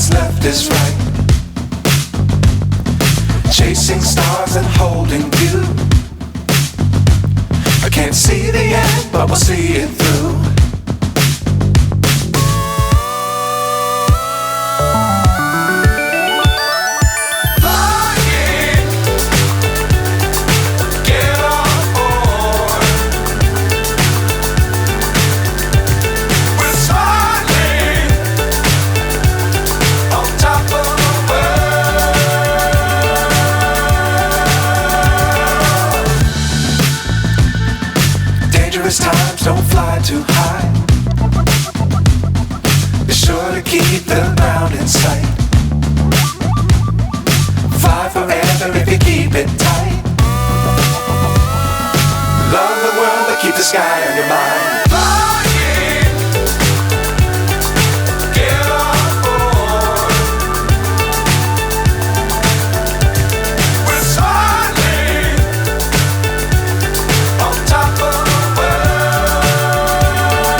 what's left is right. Chasing stars and holding you. I can't see the end, but we'll see it through. Times don't fly too high. Be sure to keep the ground in sight. Fly forever if you keep it tight. Love the world but keep the sky on your mind.